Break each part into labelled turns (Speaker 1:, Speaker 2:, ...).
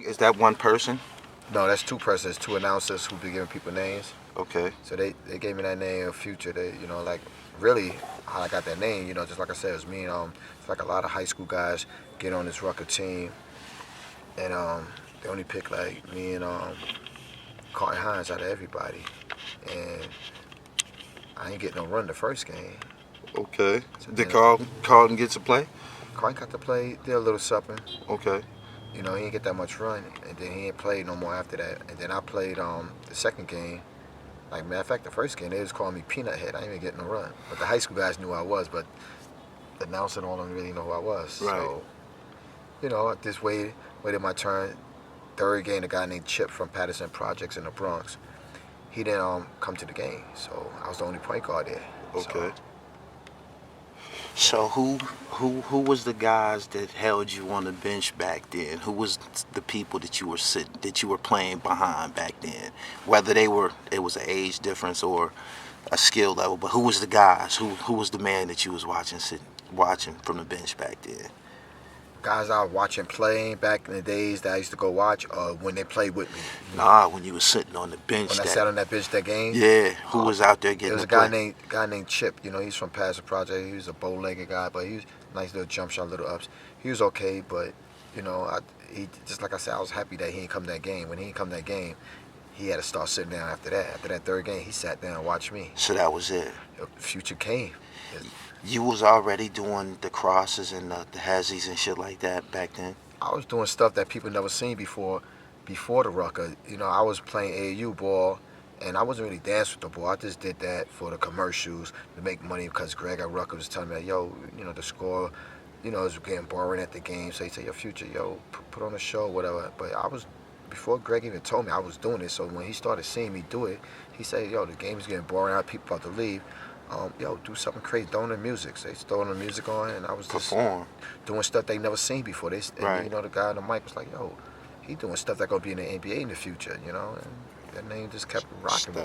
Speaker 1: Is that one person?
Speaker 2: No, that's two persons, two announcers who be giving people names.
Speaker 1: Okay.
Speaker 2: So they gave me that name, Future. They, like really how I got that name, just like I said, it was me and it's like a lot of high school guys get on this Rucker team, and they only pick like me and Karlton Hines out of everybody, and I ain't get no run the first game.
Speaker 1: Okay.
Speaker 2: So
Speaker 1: Did
Speaker 2: then
Speaker 1: Karlton get to play?
Speaker 2: Karlton got to play, did a little something.
Speaker 1: Okay.
Speaker 2: He didn't get that much run, and then he ain't played no more after that. And then I played the second game. Like, matter of fact, the first game, they was calling me Peanut Head. I didn't even get no run. But the high school guys knew who I was, but the announcer don't really know who I was.
Speaker 1: Right.
Speaker 2: So, I just waited my turn. Third game, a guy named Chip from Patterson Projects in the Bronx, he didn't come to the game. So I was the only point guard there.
Speaker 1: Okay. So who was the guys that held you on the bench back then? Who was the people that you were playing behind back then? Whether it was an age difference or a skill level, but who was the guys? Who was the man that you was watching from the bench back then?
Speaker 2: Guys I was watching playing back in the days that I used to go watch, when they played with me.
Speaker 1: Nah, when you was sitting on the bench.
Speaker 2: When I sat on that bench that game.
Speaker 1: Yeah, who was out there getting?
Speaker 2: There was a guy named Chip. He's from Patterson Project. He was a bow-legged guy, but he was a nice little jump shot, little ups. He was okay, but he just like I said, I was happy that he didn't come that game. When he didn't come that game, he had to start sitting down after that. After that third game, he sat down and watched me.
Speaker 1: So that was it.
Speaker 2: Future came.
Speaker 1: You was already doing the crosses and the hezzies and shit like that back then?
Speaker 2: I was doing stuff that people never seen before the Rucker. I was playing AAU ball, and I wasn't really dancing with the ball. I just did that for the commercials to make money because Greg at Rucker was telling me, yo, the score, is getting boring at the game. So he said, yo, Future, yo, put on a show, whatever. But before Greg even told me I was doing it, so when he started seeing me do it, he said, yo, the game is getting boring out, people about to leave. Yo, do something crazy, throwing the music. So they throwing the music on, and I was just doing stuff they never seen before.
Speaker 1: Right.
Speaker 2: The guy on the mic was like, yo, he doing stuff that gonna be in the NBA in the future, and that name just kept rocking me.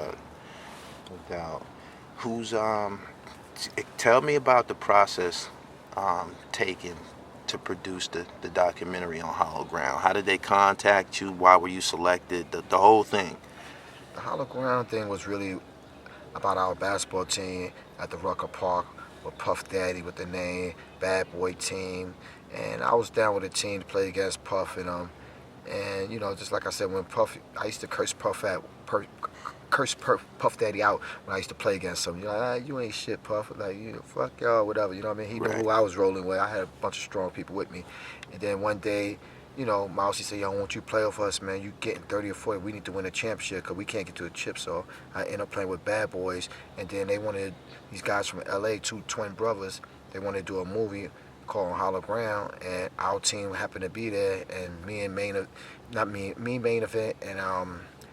Speaker 1: No doubt. Tell me about the process taken to produce the documentary on Hollow Ground. How did they contact you? Why were you selected? The whole thing.
Speaker 2: The Hollow Ground thing was really about our basketball team at the Rucker Park with Puff Daddy with the name Bad Boy Team, and I was down with the team to play against Puff and just like I said, when Puff, I used to curse Puff Daddy out when I used to play against him. You ain't shit, Puff. Like, fuck y'all, whatever. You know what I mean? He knew who I was rolling with. I had a bunch of strong people with me, and then one day, Mousy said, yo, I want you to play with us, man. You getting 30 or 40. We need to win a championship because we can't get to a chip. So I ended up playing with Bad Boys. And then they wanted, these guys from L.A., two twin brothers, they wanted to do a movie called Hollow Ground. And our team happened to be there. And me, Main Event, and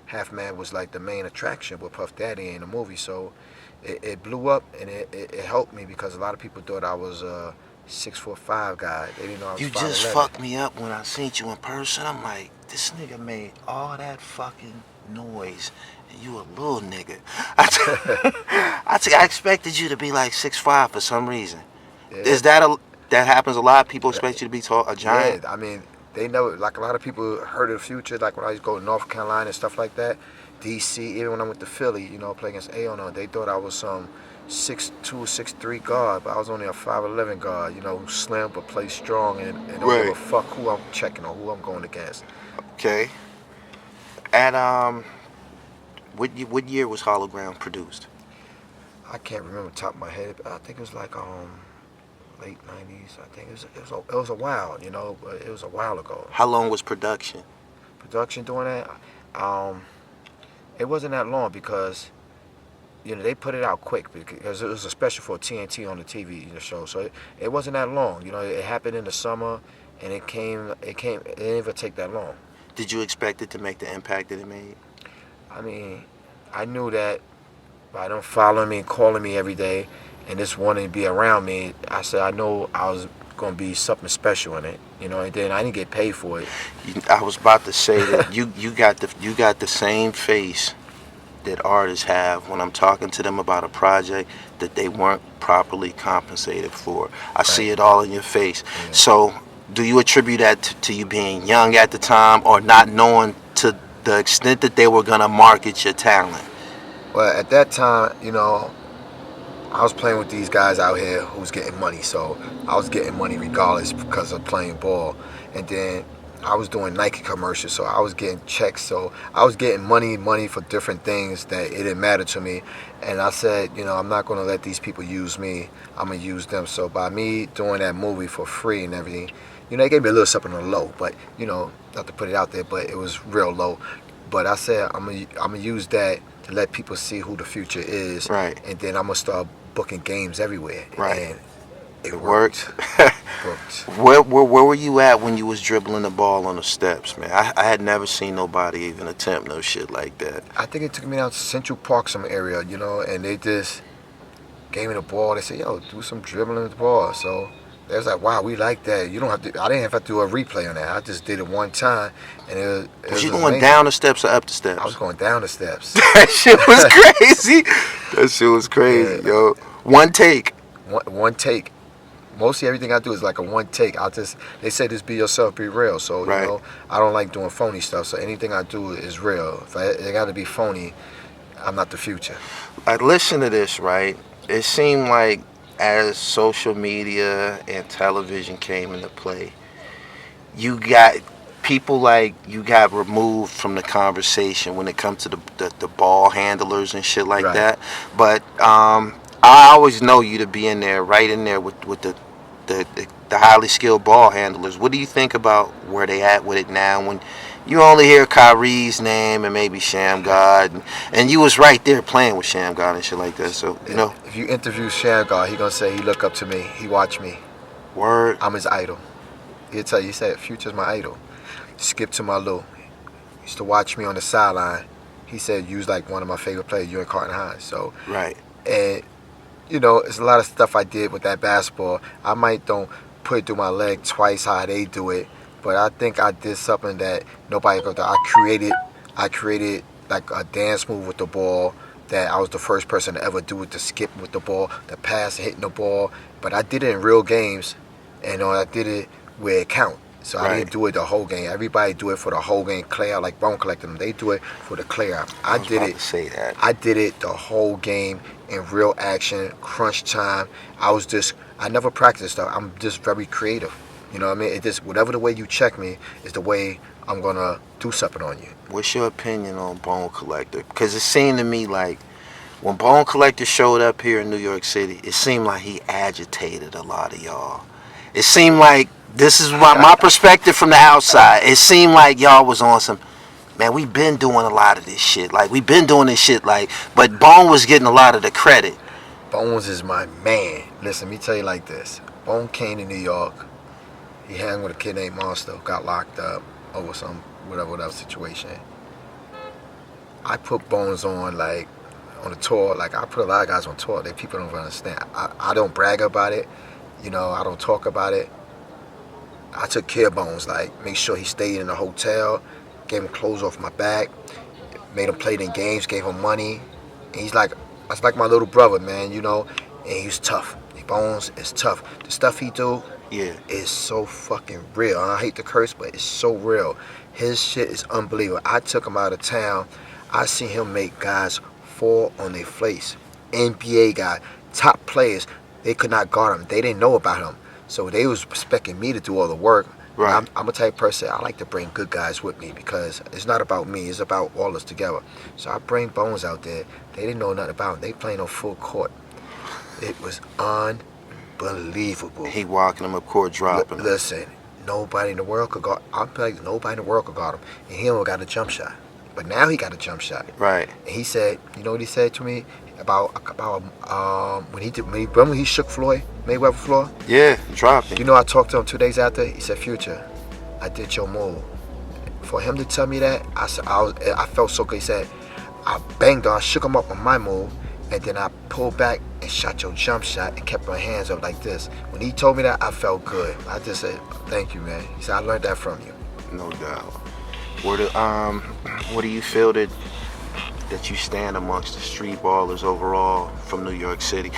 Speaker 2: Half Man was like the main attraction with Puff Daddy in the movie. So it blew up, and it helped me because a lot of people thought I was 6'5" guy. They didn't know I was 5'11".
Speaker 1: You just fucked me up when I seen you in person. I'm like, this nigga made all that fucking noise, and you a little nigga. I expected you to be like 6'5" for some reason. Yeah. Is that happens a lot? People expect you to be tall, a giant.
Speaker 2: Yeah, I mean, they never, like, a lot of people heard of the Future, like when I used to go to North Carolina and stuff like that, DC, even when I went to Philly, play against Aon, they thought I was some 6'2", 6'3" guard, but I was only a 5'11" guard, slim but play strong and don't give a fuck who I'm checking or who I'm going against.
Speaker 1: Okay. And what year was Hollow Ground produced?
Speaker 2: I can't remember the top of my head, but I think it was like late 90s. I think it was a while, but it was a while ago.
Speaker 1: How long was production?
Speaker 2: Production doing that? It wasn't that long because they put it out quick because it was a special for TNT on the TV show. So it wasn't that long. It happened in the summer, and it didn't even take that long.
Speaker 1: Did you expect it to make the impact that it made?
Speaker 2: I mean, I knew that by them following me and calling me every day and just wanting to be around me, I said I know I was going to be something special in it, and then I didn't get paid for it.
Speaker 1: I was about to say that you got the same face that artists have when I'm talking to them about a project that they weren't properly compensated for. I see it all in your face. Yeah. So do you attribute that to you being young at the time, or not knowing to the extent that they were gonna market your talent?
Speaker 2: Well, at that time, I was playing with these guys out here who's getting money, so I was getting money regardless because of playing ball. And then I was doing Nike commercials, so I was getting checks, so I was getting money for different things that it didn't matter to me. And I said, I'm not gonna let these people use me. I'm gonna use them. So by me doing that movie for free and everything, they gave me a little something on the low, but not to put it out there, but it was real low. But I said I'm gonna use that to let people see who the future is,
Speaker 1: Right.
Speaker 2: and then I'm gonna start booking games everywhere.
Speaker 1: Right.
Speaker 2: And it
Speaker 1: Worked.
Speaker 2: worked.
Speaker 1: Where were you at when you was dribbling the ball on the steps, man? I had never seen nobody even attempt no shit like that.
Speaker 2: I think it took me down to Central Park, some area, and they just gave me the ball. They said, "Yo, do some dribbling with the ball." So they was like, "Wow, we like that. You don't have to." I didn't have to do a replay on that. I just did it one time, and it
Speaker 1: Was you
Speaker 2: was
Speaker 1: going
Speaker 2: amazing.
Speaker 1: down the steps or up the steps?
Speaker 2: I was going down the steps.
Speaker 1: That shit was crazy. That shit was crazy,
Speaker 2: Yeah.
Speaker 1: yo. One take.
Speaker 2: One take. Mostly everything I do is like a one take. They say just be yourself, be real. So
Speaker 1: Right.
Speaker 2: I don't like doing phony stuff. So anything I do is real. If it got to be phony, I'm not the future.
Speaker 1: Like, listen to this, right? It seemed like as social media and television came into play, you got people like you got removed from the conversation when it comes to the ball handlers and shit like
Speaker 2: Right.
Speaker 1: that. But I always know you to be in there, right in there with the highly skilled ball handlers. What do you think about where they at with it now? When you only hear Kyrie's name and maybe Sham God, and you was right there playing with Sham God and shit like that. So
Speaker 2: If you interview Shamgar, he gonna say he look up to me. He watch me.
Speaker 1: word.
Speaker 2: I'm his idol. He'll tell you. He said, "Future's my idol." Skip to my Lou. He used to watch me on the sideline. He said, "You was like one of my favorite players. You and Karlton Hines." So
Speaker 1: Right.
Speaker 2: and it's a lot of stuff I did with that basketball. I might don't put it through my leg twice how they do it, but I think I did something that nobody could do. I created like a dance move with the ball that I was the first person to ever do it, to skip with the ball, the pass, hitting the ball. But I did it in real games, and I did it where it count. So I
Speaker 1: Right.
Speaker 2: didn't do it the whole game. Everybody do it for the whole game. Clear out, like Bone Collector them. They do it for the clear out. I
Speaker 1: was
Speaker 2: did
Speaker 1: about
Speaker 2: it.
Speaker 1: to say that.
Speaker 2: I did it the whole game in real action, crunch time. I never practiced stuff. I'm just very creative. You know what I mean? It just, whatever the way you check me is the way I'm gonna do something on you.
Speaker 1: What's your opinion on Bone Collector? Because it seemed to me like when Bone Collector showed up here in New York City, it seemed like he agitated a lot of y'all. It seemed like, this is my perspective from the outside, it seemed like y'all was on some, man, we been doing a lot of this shit. Like, we been doing this shit, like, but Bone was getting a lot of the credit.
Speaker 2: Bones is my man. Listen, let me tell you like this. Bone came to New York. He hung with a kid named Monster, got locked up over some whatever situation. I put Bones on on a tour. Like, I put a lot of guys on tour that people don't understand. I don't brag about it. I don't talk about it. I took care of Bones, like make sure he stayed in the hotel, gave him clothes off my back, made him play in games, gave him money. And that's like my little brother, man, and he's tough. Bones is tough. The stuff he do
Speaker 1: Yeah.
Speaker 2: is so fucking real. I hate to curse, but it's so real. His shit is unbelievable. I took him out of town. I seen him make guys fall on their face. NBA guy, top players, they could not guard him. They didn't know about him. So they was expecting me to do all the work.
Speaker 1: Right.
Speaker 2: I'm a type of person, I like to bring good guys with me because it's not about me, it's about all of us together. So I bring Bones out there. They didn't know nothing about him. They playing on full court. It was unbelievable.
Speaker 1: He walking him up court, dropping him.
Speaker 2: Listen, nobody in the world could guard. I'm telling you, nobody in the world could guard him. And he only got a jump shot. But now he got a jump shot.
Speaker 1: Right.
Speaker 2: And he said, you know what he said to me about when he shook Mayweather floor?
Speaker 1: Yeah, dropping.
Speaker 2: You know, I talked to him 2 days after. He said, "Future, I did your move." For him to tell me that, I felt so good. He said, "I banged on, I shook him up on my move, and then I pulled back and shot your jump shot and kept my hands up like this." When he told me that, I felt good. I just said, "Thank you, man." He said, "I learned that from you."
Speaker 1: No doubt. What do you feel that you stand amongst the street ballers overall from New York City?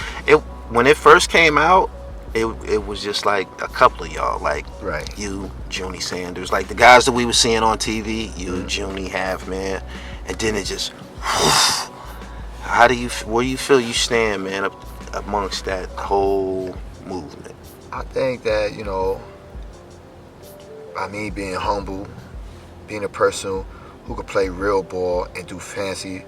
Speaker 1: When it first came out, it was just like a couple of y'all, like
Speaker 2: Right.
Speaker 1: you, Junie Sanders, like the guys that we were seeing on TV, you,
Speaker 2: Mm-hmm.
Speaker 1: Junie, Half Man, and then it just. How do you, where you feel you stand, man, up amongst that whole movement?
Speaker 2: I think that, you know, by me being humble, being a person who could play real ball and do fancy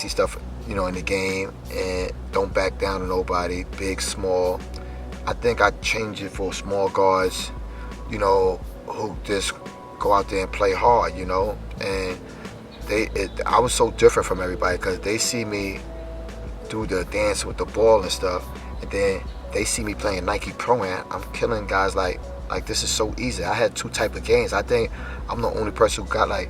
Speaker 2: stuff, you know, in the game and don't back down to nobody, big, small. I think I change it for small guards, you know, who just go out there and play hard, you know. And I was so different from everybody because they see me do the dance with the ball and stuff, and then they see me playing Nike Pro, and I'm killing guys like this is so easy. I had two type of games. I think I'm the only person who got like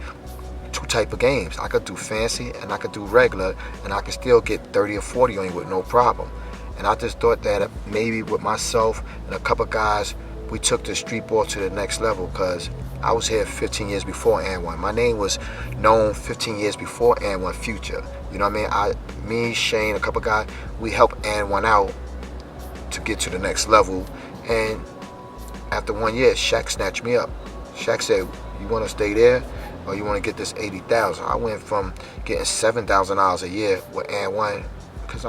Speaker 2: two type of games. I could do fancy and I could do regular, and I could still get 30 or 40 on you with no problem. And I just thought that maybe with myself and a couple guys, we took the street ball to the next level because I was here 15 years before and one. My name was known 15 years before and one Future. You know what I mean? Me, Shane, a couple guys, we helped and one out to get to the next level. And after 1 year, Shaq snatched me up. Shaq said, "You want to stay there, or you want to get this 80,000?" I went from getting $7,000 a year with and one, because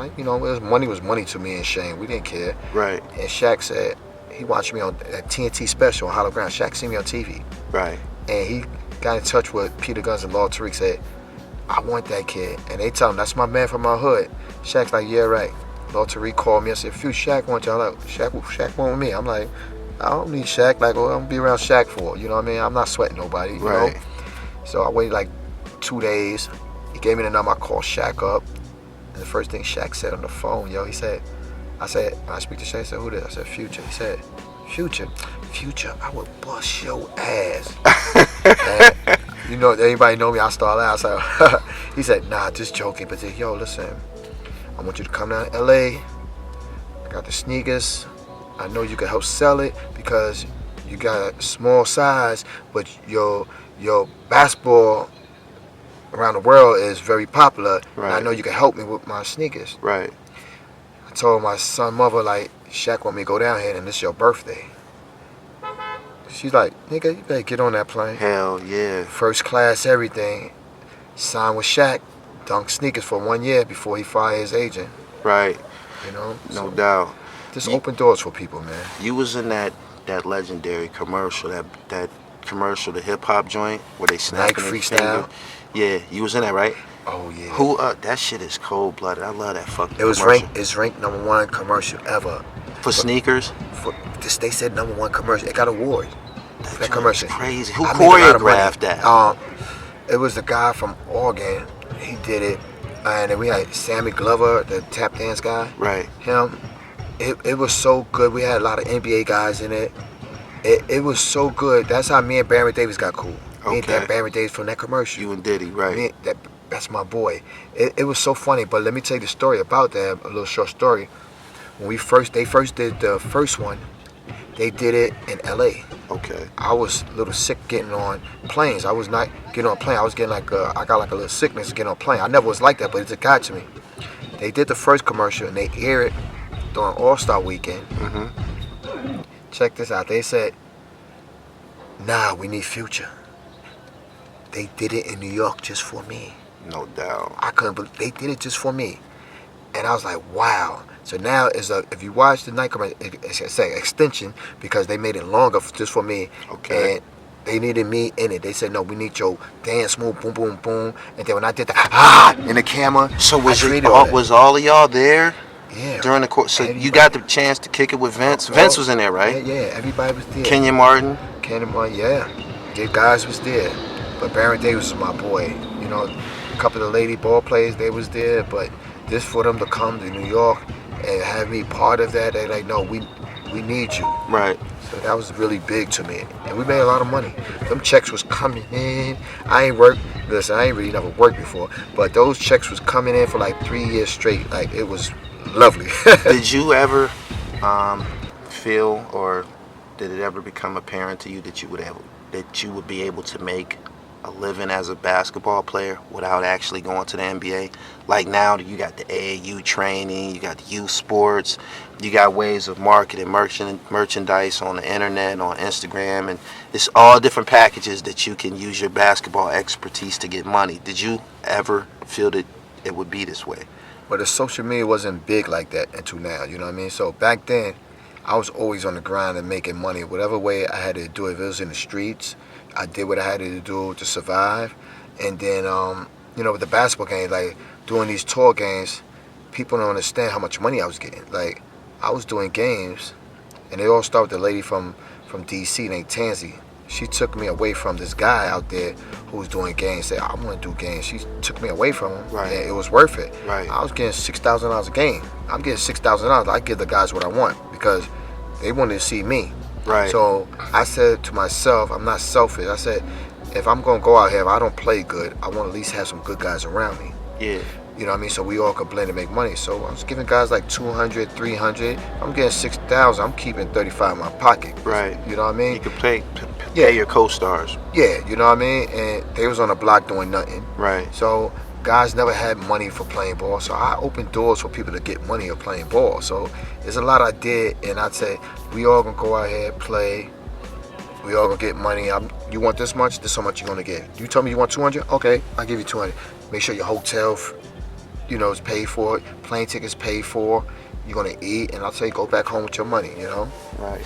Speaker 2: money was money to me and Shane. We didn't care.
Speaker 1: Right.
Speaker 2: And Shaq said he watched me on a TNT special on Hologram. Shaq seen me on TV.
Speaker 1: Right.
Speaker 2: And he got in touch with Peter Guns and Lord Tariq. Said, "I want that kid." And they tell him, "That's my man from my hood." Shaq's like, "Yeah, right." Lord Tariq called me and said, "Phew, Shaq want y'all out." Shaq want me. I'm like, I don't need Shaq. Like, well, I'm gonna be around Shaq for. You know what I mean? I'm not sweating nobody. You
Speaker 1: Right.
Speaker 2: know? So I waited like 2 days. He gave me the number. I called Shaq up. And the first thing Shaq said on the phone, I said, when I speak to Shaq, I said, "Who this?" I said, "Future." He said, "Future? Future, I would bust your ass." And, you know, everybody know me. I start laughing. So he said, "Nah, just joking." But he said, "Yo, listen, I want you to come down to LA. I got the sneakers. I know you can help sell it because you got a small size, but your basketball around the world is very popular.
Speaker 1: Right.
Speaker 2: And I know you can help me with my sneakers."
Speaker 1: Right.
Speaker 2: I told my son mother, like, "Shaq want me to go down here and this your birthday." She's like, "Nigga, you better get on that plane."
Speaker 1: Hell yeah.
Speaker 2: First class, everything. Signed with Shaq. Dunk sneakers for 1 year before he fired his agent.
Speaker 1: Right.
Speaker 2: You know?
Speaker 1: No
Speaker 2: So,
Speaker 1: doubt.
Speaker 2: just open doors for people, man.
Speaker 1: You was in that legendary commercial, that commercial, the hip hop joint where they snapping
Speaker 2: Nike
Speaker 1: their
Speaker 2: Freestyle.
Speaker 1: finger. Yeah, you was in that, right?
Speaker 2: Oh yeah.
Speaker 1: Who? That shit is cold blooded. I love that fucking.
Speaker 2: It was
Speaker 1: commercial.
Speaker 2: ranked #1 commercial ever.
Speaker 1: For sneakers.
Speaker 2: They said #1 commercial. It got awards. That
Speaker 1: joint
Speaker 2: commercial.
Speaker 1: is crazy. Who
Speaker 2: I made a lot of money.
Speaker 1: choreographed that?
Speaker 2: It was the guy from Oregon. He did it, and then we had Sammy Glover, the tap dance guy.
Speaker 1: Right.
Speaker 2: Him. It was so good. We had a lot of NBA guys in it. It was so good. That's how me and Baron Davis got cool. Me and
Speaker 1: Okay.
Speaker 2: that Baron Davis from that commercial.
Speaker 1: You and Diddy, right?
Speaker 2: That's my boy. It was so funny. But let me tell you the story about that. A little short story. When they first did the first one, they did it in LA.
Speaker 1: Okay.
Speaker 2: I was a little sick getting on planes. I was not getting on plane. I was getting I got like a little sickness getting on plane. I never was like that, but it just got to me. They did the first commercial and they aired it during All-Star Weekend.
Speaker 1: Mm-hmm.
Speaker 2: Check this out. They said, "Nah, we need Future." They did it in New York just for me.
Speaker 1: No doubt.
Speaker 2: I couldn't believe they did it just for me. And I was like, wow. So now if you watch the night commercial, it's an extension because they made it longer just for me.
Speaker 1: Okay.
Speaker 2: And they needed me in it. They said, "No, we need your dance move, boom, boom, boom." And then when I did the in the camera,
Speaker 1: So was
Speaker 2: was
Speaker 1: all of y'all there
Speaker 2: yeah
Speaker 1: during the course? So
Speaker 2: Everybody.
Speaker 1: you got the chance to kick it with Vince. Vince was in there, right?
Speaker 2: Yeah, everybody was there.
Speaker 1: Kenyon Martin.
Speaker 2: Yeah. The guys was there. But Baron Davis was my boy. You know, a couple of the lady ball players, they was there. But just for them to come to New York and have me part of that, they like, "No, we need you."
Speaker 1: Right.
Speaker 2: So that was really big to me. And we made a lot of money. Them checks was coming in. I ain't really never worked before. But those checks was coming in for like 3 years straight. Like, it was lovely.
Speaker 1: Did you ever feel, or did it ever become apparent to you that you would be able to make a living as a basketball player without actually going to the NBA. Like now, you got the AAU training, you got the youth sports, you got ways of marketing merchandise on the internet, on Instagram, and it's all different packages that you can use your basketball expertise to get money. Did you ever feel that it would be this way?
Speaker 2: But the social media wasn't big like that until now, you know what I mean? So back then, I was always on the grind and making money. Whatever way I had to do it, if it was in the streets, I did what I had to do to survive. And then, with the basketball game, like doing these tour games, people don't understand how much money I was getting. Like, I was doing games, and they all start with the lady from DC named Tansy. She took me away from this guy out there who was doing games. Said, I want to do games. She took me away from him,
Speaker 1: right.
Speaker 2: And it was worth it.
Speaker 1: Right.
Speaker 2: I was getting $6,000 a game. I'm getting $6,000. I give the guys what I want because they wanted to see me.
Speaker 1: Right.
Speaker 2: So I said to myself, I'm not selfish. I said, if I'm going to go out here, if I don't play good, I want to at least have some good guys around me.
Speaker 1: Yeah.
Speaker 2: You know what I mean? So we all could blend and make money. So I was giving guys like 200, 300. I'm getting 6,000. I'm keeping 35 in my pocket.
Speaker 1: Right.
Speaker 2: You know what I mean?
Speaker 1: You could pay your co-stars.
Speaker 2: Yeah, you know what I mean? And they was on the block doing nothing.
Speaker 1: Right.
Speaker 2: So guys never had money for playing ball. So I opened doors for people to get money of playing ball. So there's a lot I did. And I'd say, we all going to go out here, play. We all going to get money. You want this much? This is how much you're going to get. You told me you want 200? Okay, I'll give you 200. Make sure your hotel is paid for, plane tickets paid for, you're gonna eat, and I'll say go back home with your money,
Speaker 1: Right.